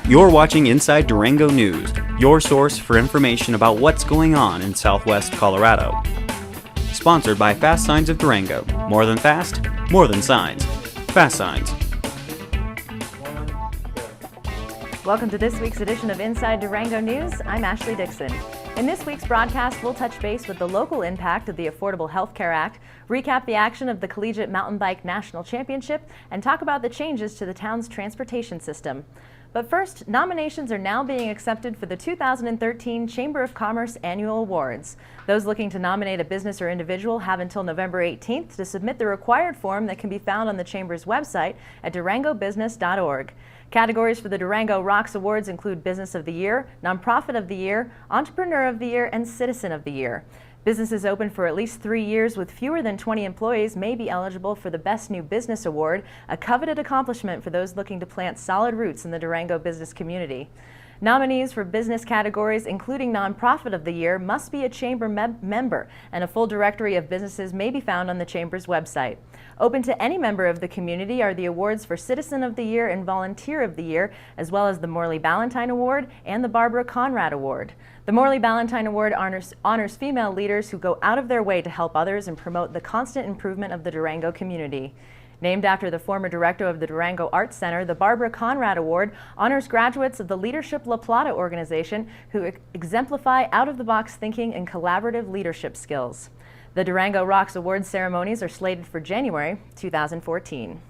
You're watching Inside Durango News, your source for information about what's going on in Southwest Colorado. Sponsored by Fast Signs of Durango. More than fast, more than signs. Fast Signs. Welcome to this week's edition of Inside Durango News. I'm Ashley Dixon. In this week's broadcast, we'll touch base with the local impact of the Affordable Health Care Act, recap the action of the Collegiate Mountain Bike National Championship, and talk about the changes to the town's transportation system. But first, nominations are now being accepted for the 2013 Chamber of Commerce Annual Awards. Those looking to nominate a business or individual have until November 18th to submit the required form that can be found on the Chamber's website at durangobusiness.org. Categories for the Durango Rocks Awards include Business of the Year, Nonprofit of the Year, Entrepreneur of the Year, and Citizen of the Year. Businesses open for at least 3 years with fewer than 20 employees may be eligible for the Best New Business Award, a coveted accomplishment for those looking to plant solid roots in the Durango business community. Nominees for business categories, including Nonprofit of the Year, must be a Chamber member, and a full directory of businesses may be found on the Chamber's website. Open to any member of the community are the awards for Citizen of the Year and Volunteer of the Year, as well as the Morley Ballantyne Award and the Barbara Conrad Award. The Morley Ballantyne Award honors female leaders who go out of their way to help others and promote the constant improvement of the Durango community. Named after the former director of the Durango Arts Center, the Barbara Conrad Award honors graduates of the Leadership La Plata organization who exemplify out-of-the-box thinking and collaborative leadership skills. The Durango Rocks Awards ceremonies are slated for January 2014.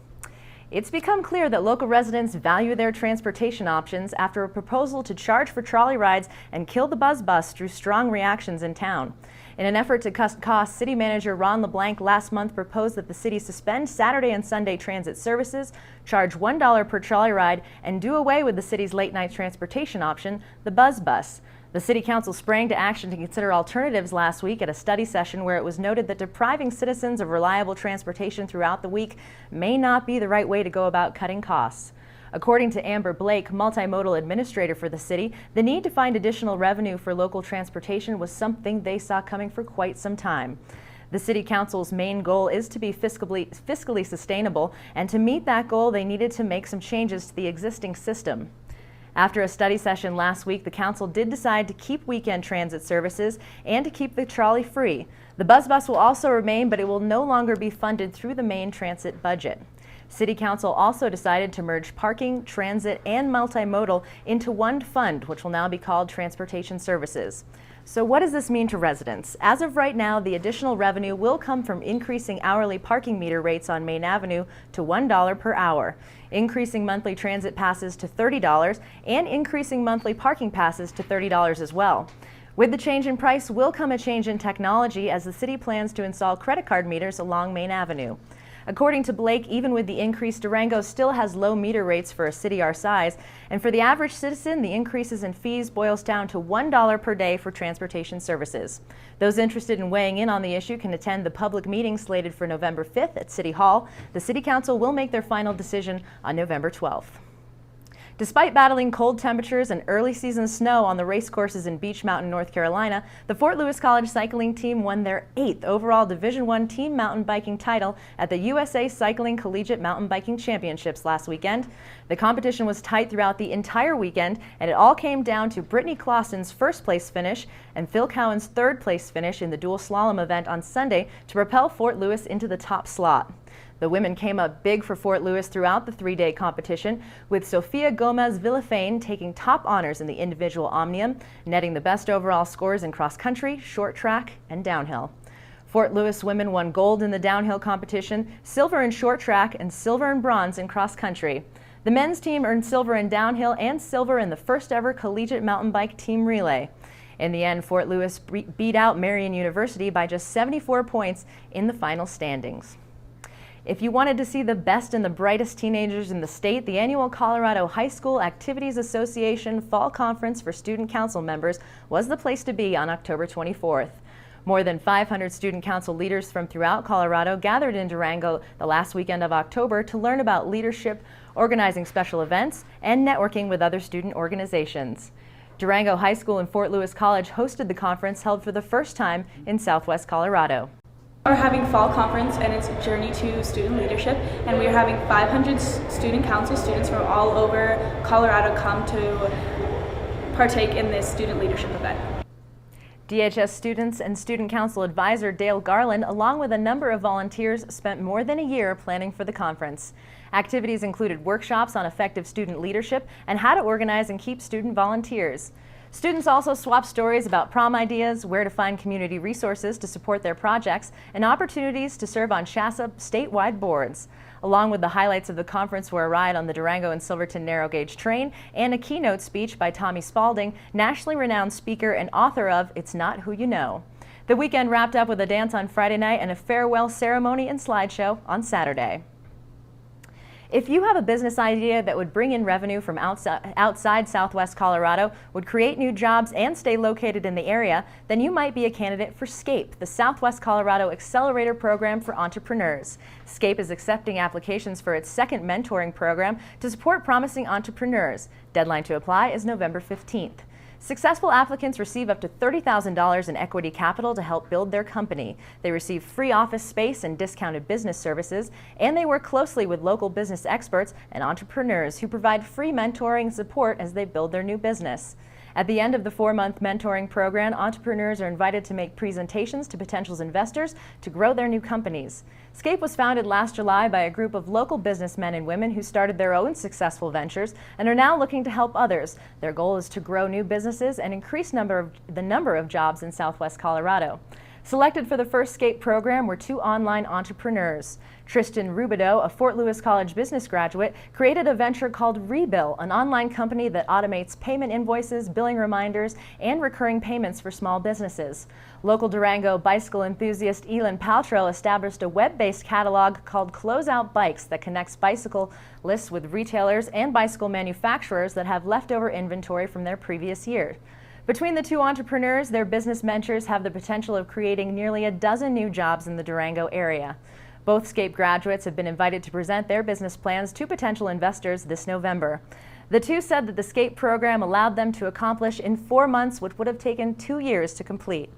It's become clear that local residents value their transportation options after a proposal to charge for trolley rides and kill the buzz bus drew strong reactions in town. In an effort to cut costs, City Manager Ron LeBlanc last month proposed that the city suspend Saturday and Sunday transit services, charge $1 per trolley ride, and do away with the city's late-night transportation option, the buzz bus. The City Council sprang to action to consider alternatives last week at a study session where it was noted that depriving citizens of reliable transportation throughout the week may not be the right way to go about cutting costs. According to Amber Blake, multimodal administrator for the city, the need to find additional revenue for local transportation was something they saw coming for quite some time. The City Council's main goal is to be fiscally sustainable, and to meet that goal, they needed to make some changes to the existing system. After a study session last week, the council did decide to keep weekend transit services and to keep the trolley free. The buzz bus will also remain, but it will no longer be funded through the main transit budget. City Council also decided to merge parking, transit, and multimodal into one fund, which will now be called Transportation Services. So what does this mean to residents? As of right now, the additional revenue will come from increasing hourly parking meter rates on Main Avenue to $1 per hour, increasing monthly transit passes to $30, and increasing monthly parking passes to $30 as well. With the change in price will come a change in technology as the city plans to install credit card meters along Main Avenue. According to Blake, even with the increase, Durango still has low meter rates for a city our size, and for the average citizen, the increases in fees boils down to $1 per day for transportation services. Those interested in weighing in on the issue can attend the public meeting slated for November 5th at City Hall. The City Council will make their final decision on November 12th. Despite battling cold temperatures and early season snow on the race courses in Beech Mountain, North Carolina, the Fort Lewis College cycling team won their 8th overall Division I team mountain biking title at the USA Cycling Collegiate Mountain Biking Championships last weekend. The competition was tight throughout the entire weekend, and it all came down to Brittany Clausen's first place finish and Phil Cowan's third place finish in the dual slalom event on Sunday to propel Fort Lewis into the top slot. The women came up big for Fort Lewis throughout the three-day competition, with Sofia Gomez Villafane taking top honors in the individual omnium, netting the best overall scores in cross-country, short track, and downhill. Fort Lewis women won gold in the downhill competition, silver in short track, and silver and bronze in cross-country. The men's team earned silver in downhill and silver in the first-ever collegiate mountain bike team relay. In the end, Fort Lewis beat out Marian University by just 74 points in the final standings. If you wanted to see the best and the brightest teenagers in the state, the annual Colorado High School Activities Association Fall Conference for Student Council members was the place to be on October 24th. More than 500 student council leaders from throughout Colorado gathered in Durango the last weekend of October to learn about leadership, organizing special events, and networking with other student organizations. Durango High School and Fort Lewis College hosted the conference held for the first time in Southwest Colorado. We're having fall conference and it's Journey to Student Leadership, and we are having 500 student council students from all over Colorado come to partake in this student leadership event. DHS students and Student Council Advisor Dale Garland, along with a number of volunteers, spent more than a year planning for the conference. Activities included workshops on effective student leadership and how to organize and keep student volunteers. Students also swapped stories about prom ideas, where to find community resources to support their projects, and opportunities to serve on SHASA statewide boards. Along with the highlights of the conference were a ride on the Durango and Silverton narrow gauge train and a keynote speech by Tommy Spalding, nationally renowned speaker and author of It's Not Who You Know. The weekend wrapped up with a dance on Friday night and a farewell ceremony and slideshow on Saturday. If you have a business idea that would bring in revenue from outside Southwest Colorado, would create new jobs and stay located in the area, then you might be a candidate for Scape, the Southwest Colorado Accelerator Program for Entrepreneurs. Scape is accepting applications for its second mentoring program to support promising entrepreneurs. Deadline to apply is November 15th. Successful applicants receive up to $30,000 in equity capital to help build their company. They receive free office space and discounted business services, and they work closely with local business experts and entrepreneurs who provide free mentoring support as they build their new business. At the end of the 4-month mentoring program, entrepreneurs are invited to make presentations to potential investors to grow their new companies. Scape was founded last July by a group of local businessmen and women who started their own successful ventures and are now looking to help others. Their goal is to grow new businesses and increase the number of jobs in Southwest Colorado. Selected for the first Scape program were 2 online entrepreneurs. Tristan Rubidoux, a Fort Lewis College business graduate, created a venture called Rebill, an online company that automates payment invoices, billing reminders, and recurring payments for small businesses. Local Durango bicycle enthusiast Elin Paltrow established a web-based catalog called Closeout Bikes that connects bicycle lists with retailers and bicycle manufacturers that have leftover inventory from their previous year. Between the 2 entrepreneurs, their business ventures have the potential of creating nearly a dozen new jobs in the Durango area. Both Scape graduates have been invited to present their business plans to potential investors this November. The 2 said that the Scape program allowed them to accomplish in 4 months what would have taken 2 years to complete.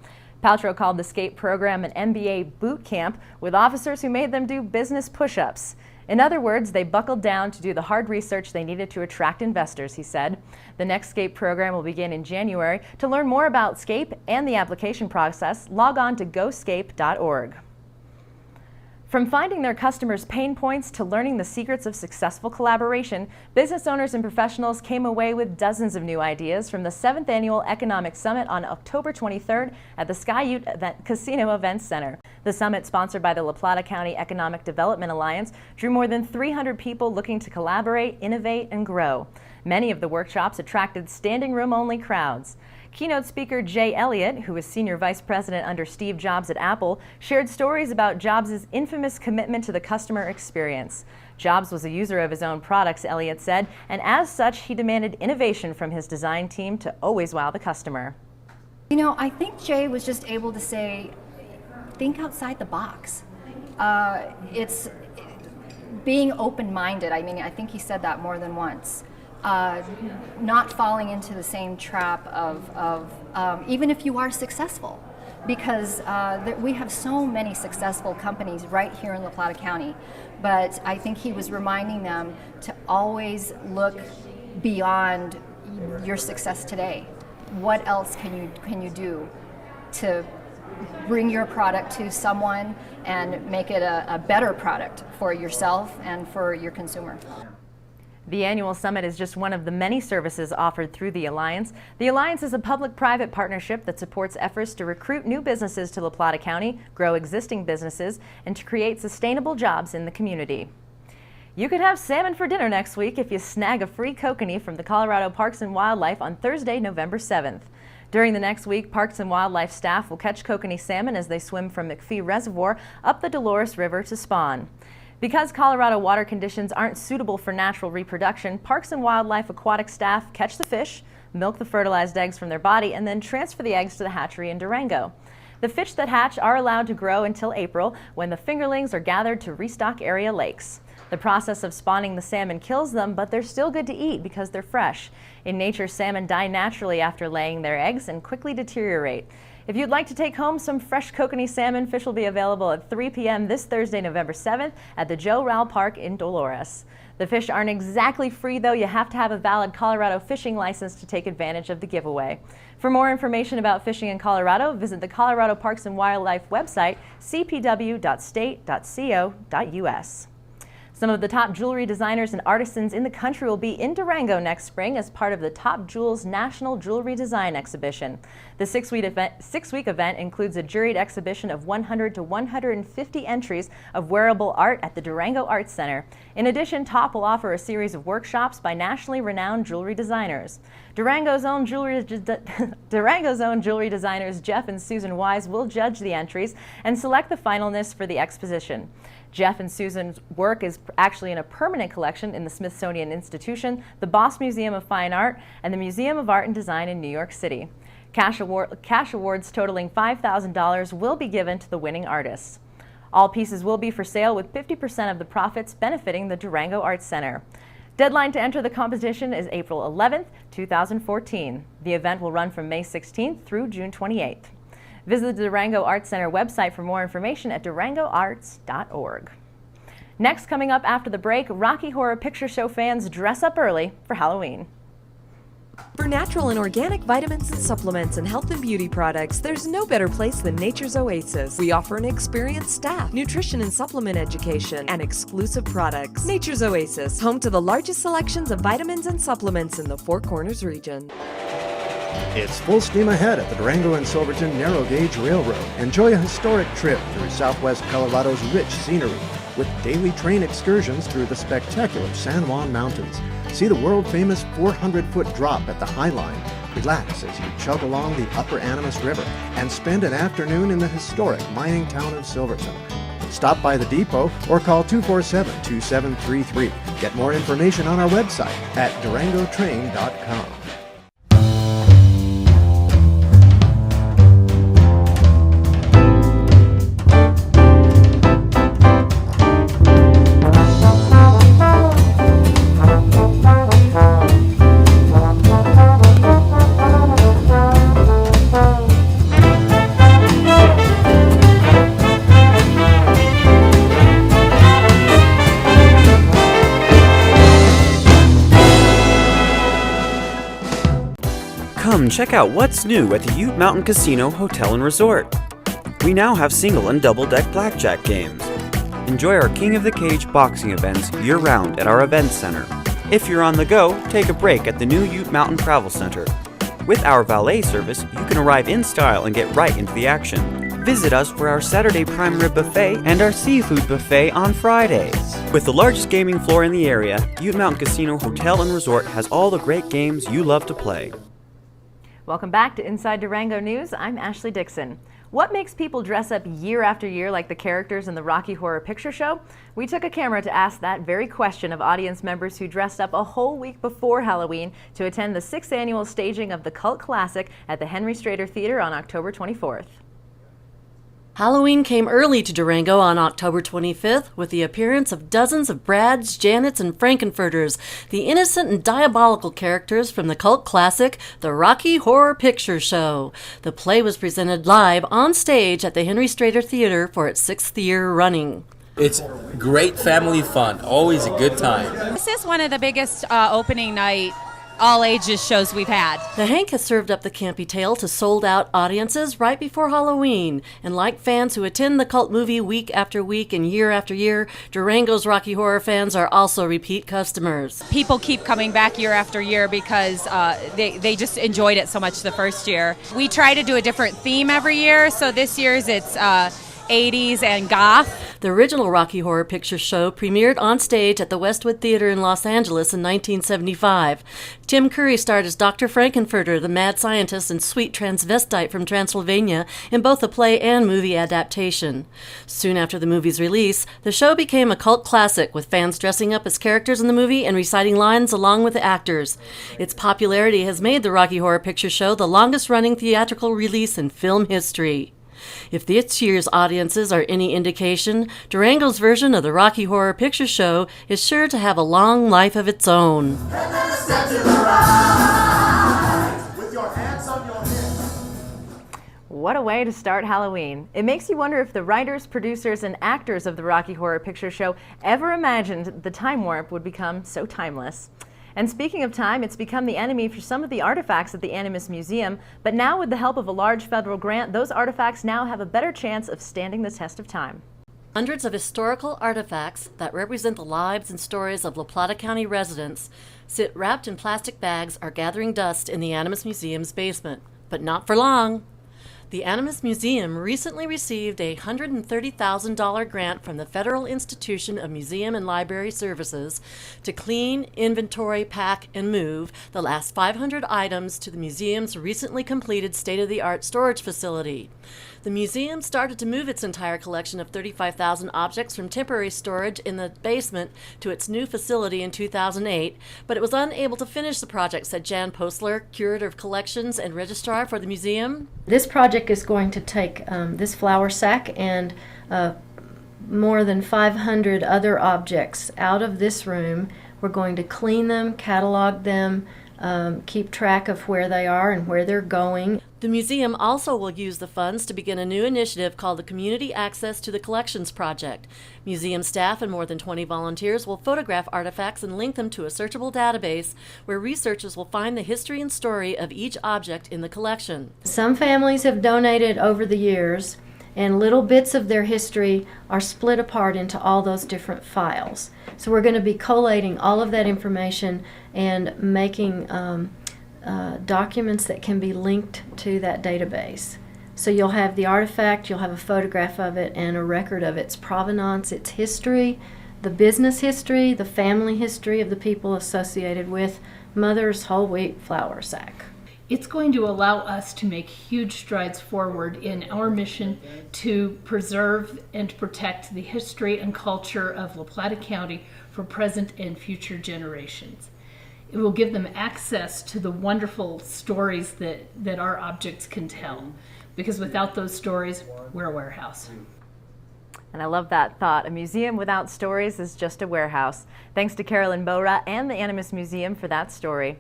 Paltrow called the Scape program an MBA boot camp with officers who made them do business push-ups. In other words, they buckled down to do the hard research they needed to attract investors, he said. The next Scape program will begin in January. To learn more about Scape and the application process, log on to goscape.org. From finding their customers' pain points to learning the secrets of successful collaboration, business owners and professionals came away with dozens of new ideas from the 7th Annual Economic Summit on October 23rd at the Sky Ute Casino Events Center. The summit, sponsored by the La Plata County Economic Development Alliance, drew more than 300 people looking to collaborate, innovate, and grow. Many of the workshops attracted standing room-only crowds. Keynote speaker Jay Elliott, who was Senior Vice President under Steve Jobs at Apple, shared stories about Jobs' infamous commitment to the customer experience. Jobs was a user of his own products, Elliott said, and as such, he demanded innovation from his design team to always wow the customer. You know, I think Jay was just able to say, think outside the box. It's being open-minded. I mean, I think he said that more than once. Not falling into the same trap of even if you are successful, because we have so many successful companies right here in La Plata County, but I think he was reminding them to always look beyond your success today. What else can you do to bring your product to someone and make it a better product for yourself and for your consumer? The annual summit is just one of the many services offered through the Alliance. The Alliance is a public-private partnership that supports efforts to recruit new businesses to La Plata County, grow existing businesses, and to create sustainable jobs in the community. You could have salmon for dinner next week if you snag a free kokanee from the Colorado Parks and Wildlife on Thursday, November 7th. During the next week, Parks and Wildlife staff will catch kokanee salmon as they swim from McPhee Reservoir up the Dolores River to spawn. Because Colorado water conditions aren't suitable for natural reproduction, Parks and Wildlife aquatic staff catch the fish, milk the fertilized eggs from their body, and then transfer the eggs to the hatchery in Durango. The fish that hatch are allowed to grow until April, when the fingerlings are gathered to restock area lakes. The process of spawning the salmon kills them, but they're still good to eat because they're fresh. In nature, salmon die naturally after laying their eggs and quickly deteriorate. If you'd like to take home some fresh kokanee salmon, fish will be available at 3 p.m. this Thursday, November 7th at the Joe Rowell Park in Dolores. The fish aren't exactly free, though. You have to have a valid Colorado fishing license to take advantage of the giveaway. For more information about fishing in Colorado, visit the Colorado Parks and Wildlife website, cpw.state.co.us. Some of the top jewelry designers and artisans in the country will be in Durango next spring as part of the Top Jewels National Jewelry Design Exhibition. The six-week event includes a juried exhibition of 100 to 150 entries of wearable art at the Durango Arts Center. In addition, Top will offer a series of workshops by nationally renowned jewelry designers. Durango's own jewelry designers Jeff and Susan Wise will judge the entries and select the finalists for the exposition. Jeff and Susan's work is actually in a permanent collection in the Smithsonian Institution, the Boss Museum of Fine Art, and the Museum of Art and Design in New York City. Cash awards totaling $5,000 will be given to the winning artists. All pieces will be for sale, with 50% of the profits benefiting the Durango Arts Center. Deadline to enter the competition is April 11th, 2014. The event will run from May 16th through June 28th. Visit the Durango Arts Center website for more information at durangoarts.org. Next, coming up after the break, Rocky Horror Picture Show fans dress up early for Halloween. For natural and organic vitamins and supplements and health and beauty products, there's no better place than Nature's Oasis. We offer an experienced staff, nutrition and supplement education, and exclusive products. Nature's Oasis, home to the largest selections of vitamins and supplements in the Four Corners region. It's full steam ahead at the Durango and Silverton Narrow Gauge Railroad. Enjoy a historic trip through southwest Colorado's rich scenery with daily train excursions through the spectacular San Juan Mountains. See the world-famous 400-foot drop at the High Line. Relax as you chug along the upper Animus River and spend an afternoon in the historic mining town of Silverton. Stop by the depot or call 247-2733. Get more information on our website at durangotrain.com. Come check out what's new at the Ute Mountain Casino Hotel and Resort. We now have single and double deck blackjack games. Enjoy our King of the Cage boxing events year-round at our events center. If you're on the go, take a break at the new Ute Mountain Travel Center. With our valet service, you can arrive in style and get right into the action. Visit us for our Saturday prime rib buffet and our seafood buffet on Fridays. With the largest gaming floor in the area, Ute Mountain Casino Hotel and Resort has all the great games you love to play. Welcome back to Inside Durango News. I'm Ashley Dixon. What makes people dress up year after year like the characters in the Rocky Horror Picture Show? We took a camera to ask that very question of audience members who dressed up a whole week before Halloween to attend the 6th annual staging of the cult classic at the Henry Strader Theater on October 24th. Halloween came early to Durango on October 25th with the appearance of dozens of Brads, Janets, and Frankenfurters, the innocent and diabolical characters from the cult classic, The Rocky Horror Picture Show. The play was presented live on stage at the Henry Strader Theater for its 6th year running. It's great family fun, always a good time. This is one of the biggest opening night all ages shows we've had. The Hank has served up the campy tale to sold-out audiences right before Halloween, and like fans who attend the cult movie week after week and year after year, Durango's Rocky Horror fans are also repeat customers. People keep coming back year after year because they just enjoyed it so much the first year. We try to do a different theme every year, so this year's it's 80s and goth. The original Rocky Horror Picture Show premiered on stage at the Westwood Theater in Los Angeles in 1975. Tim Curry starred as Dr. Frankenfurter, the mad scientist and sweet transvestite from Transylvania, in both the play and movie adaptation. Soon after the movie's release, the show became a cult classic, with fans dressing up as characters in the movie and reciting lines along with the actors. Its popularity has made the Rocky Horror Picture Show the longest-running theatrical release in film history. If this year's audiences are any indication, Durango's version of the Rocky Horror Picture Show is sure to have a long life of its own. And then step to the right, with your hands on your head. What a way to start Halloween. It makes you wonder if the writers, producers, and actors of the Rocky Horror Picture Show ever imagined the time warp would become so timeless. And speaking of time, it's become the enemy for some of the artifacts at the Animus Museum, but now with the help of a large federal grant, those artifacts now have a better chance of standing the test of time. Hundreds of historical artifacts that represent the lives and stories of La Plata County residents sit wrapped in plastic bags are gathering dust in the Animus Museum's basement. But not for long. The Animus Museum recently received a $130,000 grant from the Federal Institution of Museum and Library Services to clean, inventory, pack, and move the last 500 items to the museum's recently completed state-of-the-art storage facility. The museum started to move its entire collection of 35,000 objects from temporary storage in the basement to its new facility in 2008, but it was unable to finish the project, said Jan Postler, Curator of Collections and Registrar for the museum. This project is going to take this flour sack and more than 500 other objects out of this room. We're going to clean them, catalog them, keep track of where they are and where they're going. The museum also will use the funds to begin a new initiative called the Community Access to the Collections Project. Museum staff and more than 20 volunteers will photograph artifacts and link them to a searchable database where researchers will find the history and story of each object in the collection. Some families have donated over the years, and little bits of their history are split apart into all those different files. So we're going to be collating all of that information and making documents that can be linked to that database. So you'll have the artifact, you'll have a photograph of it, and a record of its provenance, its history, the business history, the family history of the people associated with Mother's whole wheat flour sack. It's going to allow us to make huge strides forward in our mission to preserve and protect the history and culture of La Plata County for present and future generations. It will give them access to the wonderful stories that our objects can tell, because without those stories, we're a warehouse. And I love that thought. A museum without stories is just a warehouse. Thanks to Carolyn Bora and the Animus Museum for that story.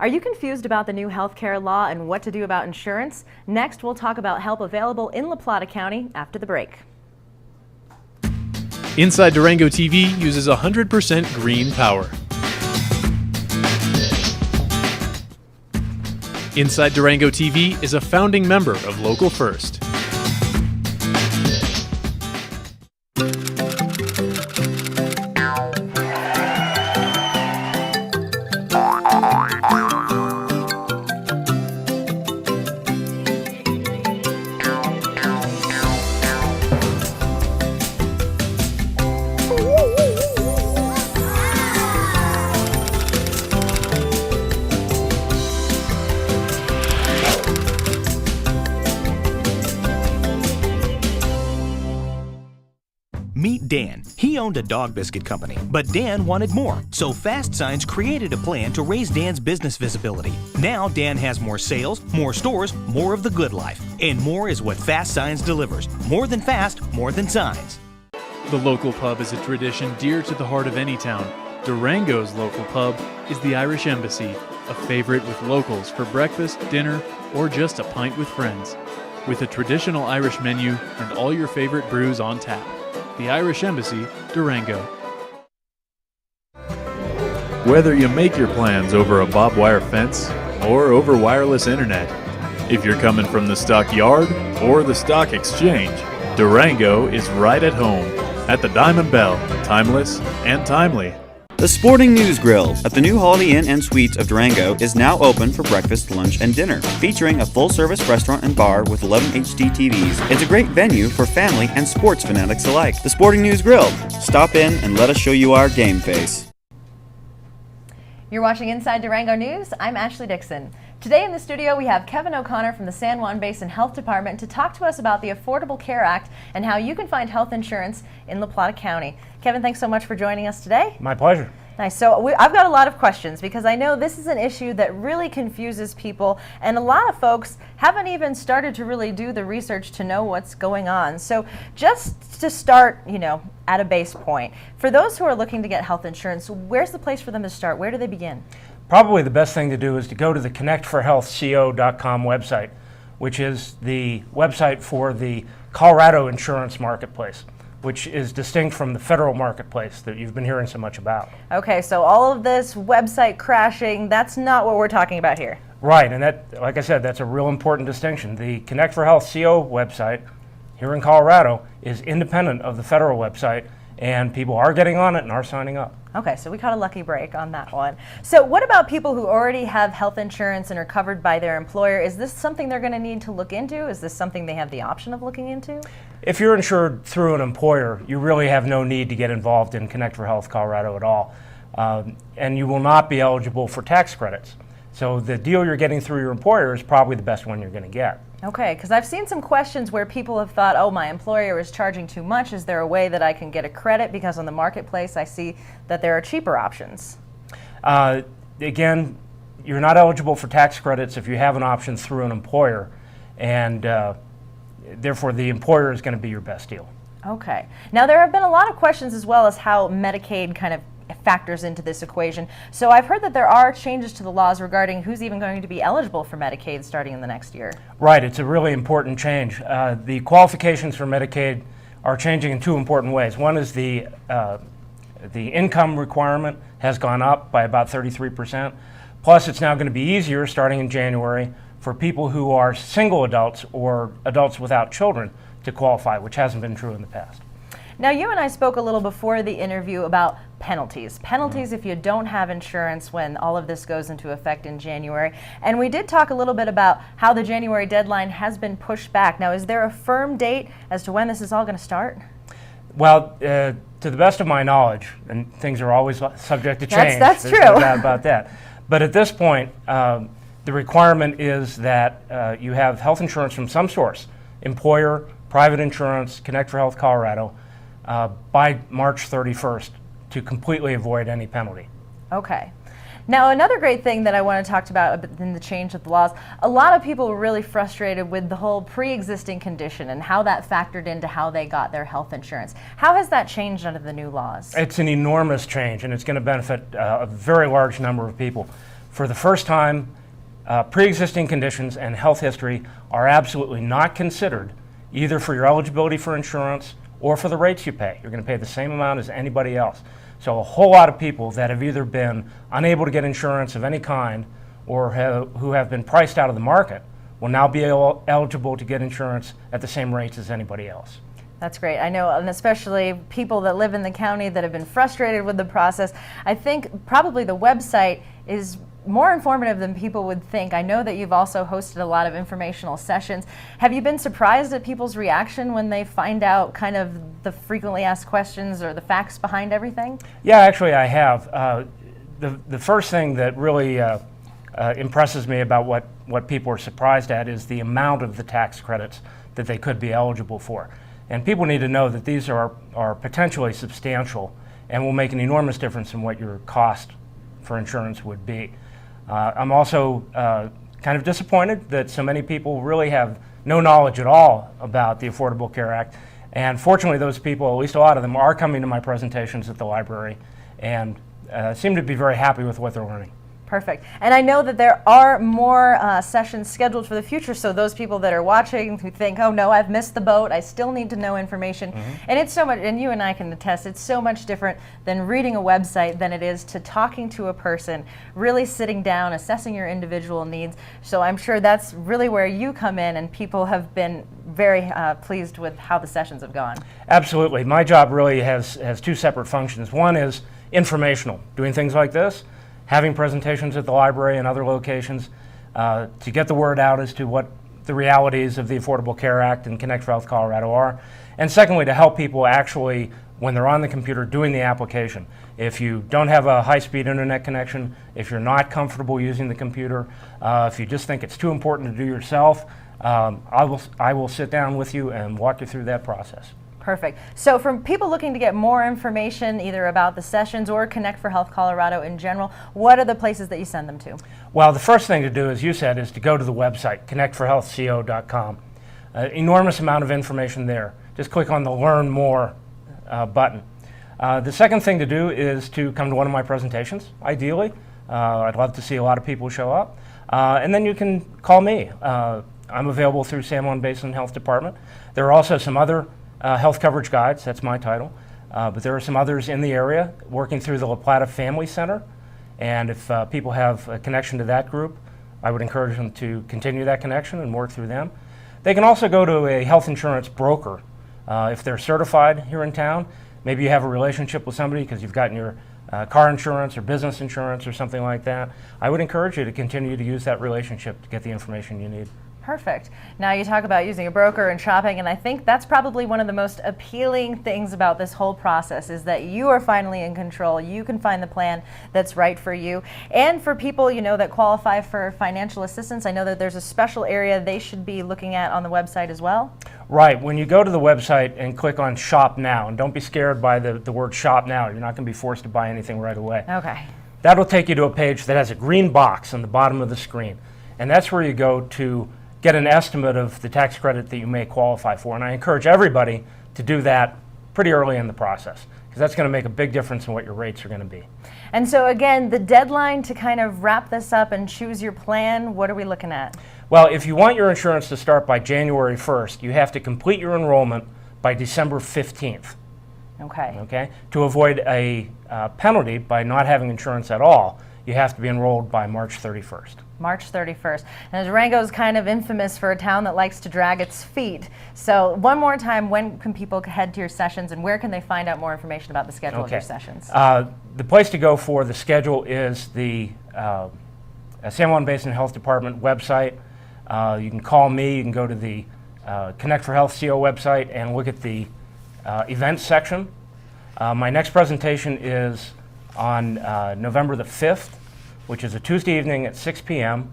Are you confused about the new healthcare law and what to do about insurance? Next, we'll talk about help available in La Plata County after the break. Inside Durango TV uses 100% green power. Inside Durango TV is a founding member of Local First. Meet Dan. He owned a dog biscuit company, but Dan wanted more, so Fast Signs created a plan to raise Dan's business visibility. Now Dan has more sales, more stores, more of the good life, and more is what Fast Signs delivers. More than fast, more than signs. The local pub is a tradition dear to the heart of any town. Durango's local pub is the Irish Embassy, a favorite with locals for breakfast, dinner, or just a pint with friends. With a traditional Irish menu and all your favorite brews on tap. The Irish Embassy, Durango. Whether you make your plans over a barbed wire fence or over wireless internet, if you're coming from the stockyard or the stock exchange, Durango is right at home at the Diamond Bell, timeless and timely. The Sporting News Grill at the new Holiday Inn and Suites of Durango is now open for breakfast, lunch, and dinner, featuring a full-service restaurant and bar with 11 HD TVs. It's a great venue for family and sports fanatics alike. The Sporting News Grill. Stop in and let us show you our game face. You're watching Inside Durango News. I'm Ashley Dixon. Today in the studio we have Kevin O'Connor from the San Juan Basin Health Department to talk to us about the Affordable Care Act and how you can find health insurance in La Plata County. Kevin, thanks so much for joining us today. My pleasure. Nice. So I've got a lot of questions because I know this is an issue that really confuses people, and a lot of folks haven't even started to really do the research to know what's going on. So just to start, at a base point, for those who are looking to get health insurance, where's the place for them to start? Where do they begin? Probably the best thing to do is to go to the connectforhealthco.com website. which is the website for the Colorado insurance marketplace, which is distinct from the federal marketplace that you've been hearing so much about. Okay, so all of this website crashing, that's not what we're talking about here. Right, and that, like I said, that's a real important distinction. The Connect for Health CO website here in Colorado is independent of the federal website, and people are getting on it and are signing up. Okay, so we caught a lucky break on that one. So what about people who already have health insurance and are covered by their employer? Is this something they're going to need to look into? Is this something they have the option of looking into? If you're insured through an employer, you really have no need to get involved in Connect for Health Colorado at all. And you will not be eligible for tax credits. So the deal you're getting through your employer is probably the best one you're going to get. Okay, because I've seen some questions where people have thought, oh, my employer is charging too much. Is there a way that I can get a credit? Because on the marketplace, I see that there are cheaper options. Again, you're not eligible for tax credits if you have an option through an employer, and therefore the employer is going to be your best deal. Okay. Now, there have been a lot of questions as well as how Medicaid kind of factors into this equation. So I've heard that there are changes to the laws regarding who's even going to be eligible for Medicaid starting in the next year. Right, it's a really important change. The qualifications for Medicaid are changing in two important ways. One is the income requirement has gone up by about 33%. Plus, it's now going to be easier starting in January for people who are single adults or adults without children to qualify, which hasn't been true in the past. Now, you and I spoke a little before the interview about penalties. Penalties if you don't have insurance when all of this goes into effect in January. And we did talk a little bit about how the January deadline has been pushed back. Now, is there a firm date as to when this is all going to start? Well, to the best of my knowledge, and things are always subject to change. That's There's true. no doubt about that. But at this point, the requirement is that you have health insurance from some source, employer, private insurance, Connect for Health Colorado, by March 31st to completely avoid any penalty. Okay. Now, another great thing that I want to talk about in the change of the laws, a lot of people were really frustrated with the whole pre-existing condition and how that factored into how they got their health insurance. How has that changed under the new laws? It's an enormous change, and it's going to benefit a very large number of people. For the first time, pre-existing conditions and health history are absolutely not considered either for your eligibility for insurance or for the rates you pay. You're going to pay the same amount as anybody else. So a whole lot of people that have either been unable to get insurance of any kind or who have been priced out of the market will now be eligible to get insurance at the same rates as anybody else. That's great. I know, and especially people that live in the county that have been frustrated with the process. I think probably the website is more informative than people would think. I know that you've also hosted a lot of informational sessions. Have you been surprised at people's reaction when they find out kind of the frequently asked questions or the facts behind everything? Yeah, actually I have. The first thing that really impresses me about what people are surprised at is the amount of the tax credits that they could be eligible for. And people need to know that these are potentially substantial and will make an enormous difference in what your cost for insurance would be. I'm also kind of disappointed that so many people really have no knowledge at all about the Affordable Care Act. And fortunately, those people, at least a lot of them, are coming to my presentations at the library and seem to be very happy with what they're learning. Perfect. And I know that there are more sessions scheduled for the future, so those people that are watching who think, oh no, I've missed the boat, I still need to know information. And it's so much, and you and I can attest, it's so much different than reading a website than it is to talking to a person, really sitting down, assessing your individual needs. So I'm sure that's really where you come in, and people have been very pleased with how the sessions have gone. Absolutely. My job really has two separate functions. One is informational, doing things like this, having presentations at the library and other locations to get the word out as to what the realities of the Affordable Care Act and Connect for Health Colorado are. And secondly, to help people actually, when they're on the computer doing the application. If you don't have a high-speed internet connection, if you're not comfortable using the computer, if you just think it's too important to do yourself, I will sit down with you and walk you through that process. Perfect. So for people looking to get more information either about the sessions or Connect for Health Colorado in general, what are the places that you send them to? Well, the first thing to do, as you said, is to go to the website, connectforhealthco.com. Enormous amount of information there. Just click on the Learn More button. The second thing to do is to come to one of my presentations, ideally. I'd love to see a lot of people show up. And then you can call me. I'm available through San Juan Basin Health Department. There are also some other health coverage guides, that's my title, but there are some others in the area working through the La Plata Family Center, and if people have a connection to that group, I would encourage them to continue that connection and work through them. They can also go to a health insurance broker if they're certified here in town. Maybe you have a relationship with somebody because you've gotten your car insurance or business insurance or something like that. I would encourage you to continue to use that relationship to get the information you need. Perfect. Now you talk about using a broker and shopping, and I think that's probably one of the most appealing things about this whole process is that you are finally in control. You can find the plan that's right for you. And for people, you know, that qualify for financial assistance, I know that there's a special area they should be looking at on the website as well. Right. When you go to the website and click on Shop Now, and don't be scared by the word Shop Now. You're not going to be forced to buy anything right away. Okay. That'll take you to a page that has a green box on the bottom of the screen. And that's where you go to get an estimate of the tax credit that you may qualify for. And I encourage everybody to do that pretty early in the process, because that's going to make a big difference in what your rates are going to be. And so again, the deadline to kind of wrap this up and choose your plan, what are we looking at? Well, if you want your insurance to start by January 1st, you have to complete your enrollment by December 15th. Okay. Okay? To avoid a penalty by not having insurance at all, you have to be enrolled by March 31st. March 31st. And Durango is kind of infamous for a town that likes to drag its feet. So one more time, when can people head to your sessions and where can they find out more information about the schedule of your sessions? The place to go for the schedule is the San Juan Basin Health Department website. You can call me, you can go to the Connect for Health CO website and look at the events section. My next presentation is on November the 5th, which is a Tuesday evening at 6 p.m.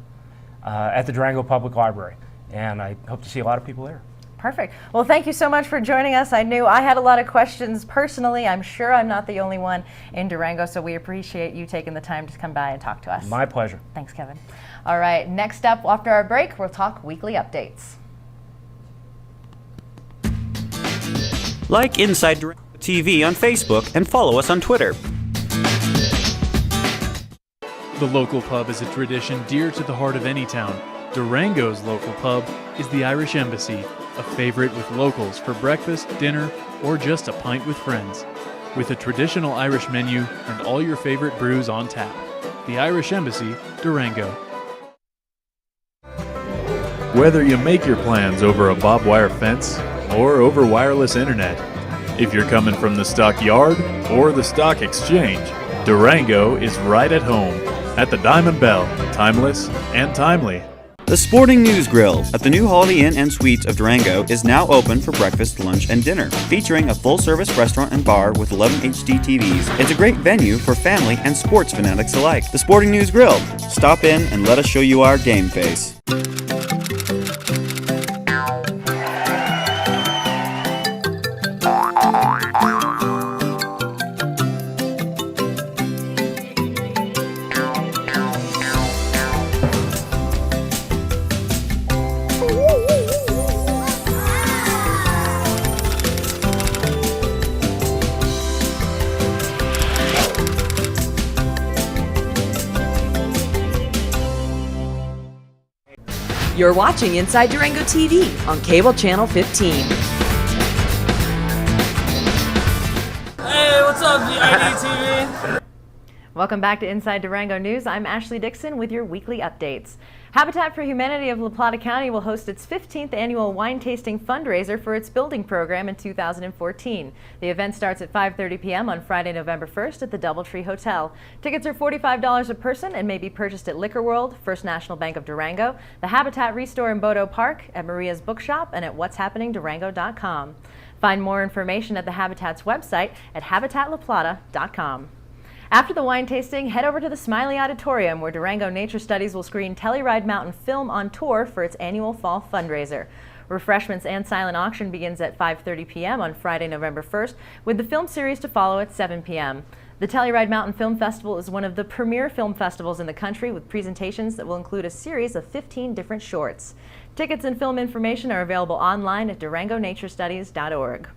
At the Durango Public Library. And I hope to see a lot of people there. Perfect. Well, thank you so much for joining us. I knew I had a lot of questions personally. I'm sure I'm not the only one in Durango, so we appreciate you taking the time to come by and talk to us. My pleasure. Thanks, Kevin. All right, next up after our break, we'll talk weekly updates. Like Inside Durango TV on Facebook and follow us on Twitter. The local pub is a tradition dear to the heart of any town. Durango's local pub is the Irish Embassy, a favorite with locals for breakfast, dinner, or just a pint with friends. With a traditional Irish menu and all your favorite brews on tap. The Irish Embassy, Durango. Whether you make your plans over a barbed wire fence or over wireless internet, if you're coming from the stockyard or the stock exchange, Durango is right at home at the Diamond Bell, timeless and timely. The Sporting News Grill at the new Holiday Inn and Suites of Durango is now open for breakfast, lunch, and dinner, featuring a full-service restaurant and bar with 11 HD TVs. It's a great venue for family and sports fanatics alike. The Sporting News Grill. Stop in and let us show you our game face. You're watching Inside Durango TV on Cable Channel 15. Hey, what's up, VID TV? Welcome back to Inside Durango News. I'm Ashley Dixon with your weekly updates. Habitat for Humanity of La Plata County will host its 15th annual wine tasting fundraiser for its building program in 2014. The event starts at 5:30 p.m. on Friday, November 1st at the Doubletree Hotel. Tickets are $45 a person and may be purchased at Liquor World, First National Bank of Durango, the Habitat Restore in Bodo Park, at Maria's Bookshop, and at what'shappeningdurango.com. Find more information at the Habitat's website at habitatlaplata.com. After the wine tasting, head over to the Smiley Auditorium where Durango Nature Studies will screen Telluride Mountain Film on Tour for its annual fall fundraiser. Refreshments and silent auction begins at 5:30 p.m. on Friday, November 1st, with the film series to follow at 7 p.m. The Telluride Mountain Film Festival is one of the premier film festivals in the country with presentations that will include a series of 15 different shorts. Tickets and film information are available online at durangonaturestudies.org.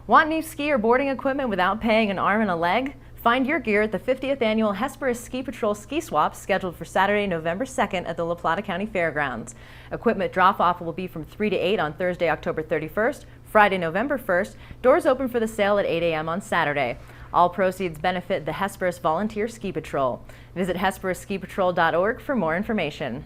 Want new ski or boarding equipment without paying an arm and a leg? Find your gear at the 50th Annual Hesperus Ski Patrol Ski Swap scheduled for Saturday, November 2nd at the La Plata County Fairgrounds. Equipment drop-off will be from 3 to 8 on Thursday, October 31st, Friday, November 1st. Doors open for the sale at 8 a.m. on Saturday. All proceeds benefit the Hesperus Volunteer Ski Patrol. Visit hesperusskipatrol.org for more information.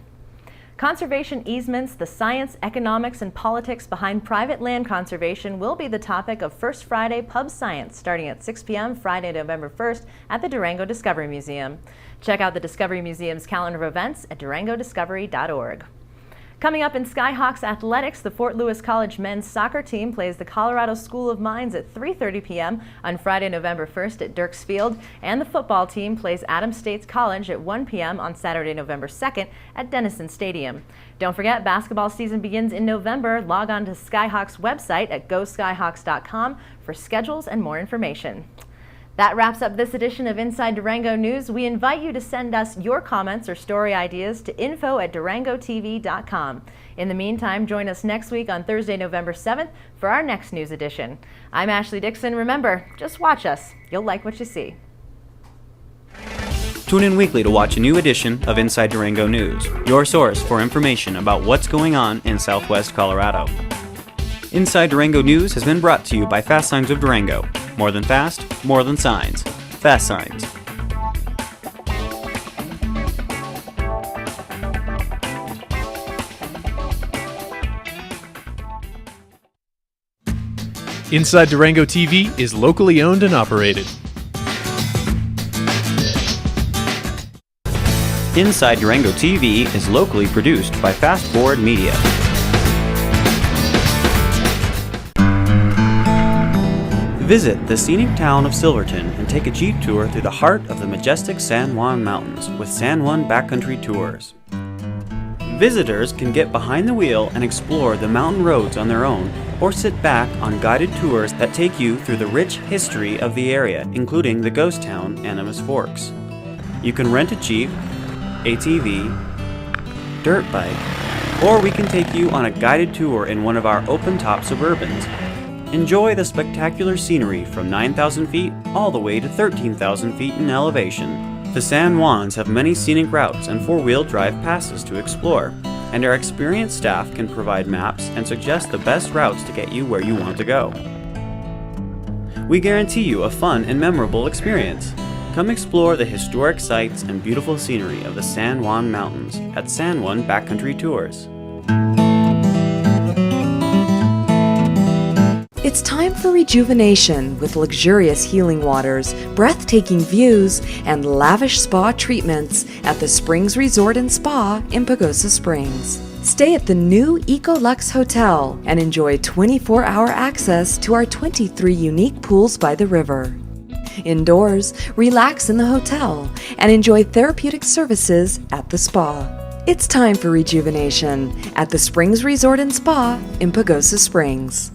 Conservation easements, the science, economics, and politics behind private land conservation will be the topic of First Friday Pub Science starting at 6 p.m. Friday, November 1st at the Durango Discovery Museum. Check out the Discovery Museum's calendar of events at durangodiscovery.org. Coming up in Skyhawks athletics, the Fort Lewis College men's soccer team plays the Colorado School of Mines at 3:30 p.m. on Friday, November 1st at Dirks Field, and the football team plays Adams State College at 1 p.m. on Saturday, November 2nd at Denison Stadium. Don't forget, basketball season begins in November. Log on to Skyhawks website at goskyhawks.com for schedules and more information. That wraps up this edition of Inside Durango News. We invite you to send us your comments or story ideas to info@durangotv.com. In the meantime, join us next week on Thursday, November 7th for our next news edition. I'm Ashley Dixon. Remember, just watch us. You'll like what you see. Tune in weekly to watch a new edition of Inside Durango News, your source for information about what's going on in Southwest Colorado. Inside Durango News has been brought to you by Fast Signs of Durango. More than fast, more than signs. Fast Signs. Inside Durango TV is locally owned and operated. Inside Durango TV is locally produced by Fast Forward Media. Visit the scenic town of Silverton and take a Jeep tour through the heart of the majestic San Juan Mountains with San Juan Backcountry Tours. Visitors can get behind the wheel and explore the mountain roads on their own, or sit back on guided tours that take you through the rich history of the area, including the ghost town Animus Forks. You can rent a Jeep, ATV, dirt bike, or we can take you on a guided tour in one of our open-top Suburbans. Enjoy the spectacular scenery from 9,000 feet all the way to 13,000 feet in elevation. The San Juans have many scenic routes and four-wheel drive passes to explore, and our experienced staff can provide maps and suggest the best routes to get you where you want to go. We guarantee you a fun and memorable experience. Come explore the historic sights and beautiful scenery of the San Juan Mountains at San Juan Backcountry Tours. It's time for rejuvenation with luxurious healing waters, breathtaking views, and lavish spa treatments at the Springs Resort and Spa in Pagosa Springs. Stay at the new EcoLux Hotel and enjoy 24-hour access to our 23 unique pools by the river. Indoors, relax in the hotel and enjoy therapeutic services at the spa. It's time for rejuvenation at the Springs Resort and Spa in Pagosa Springs.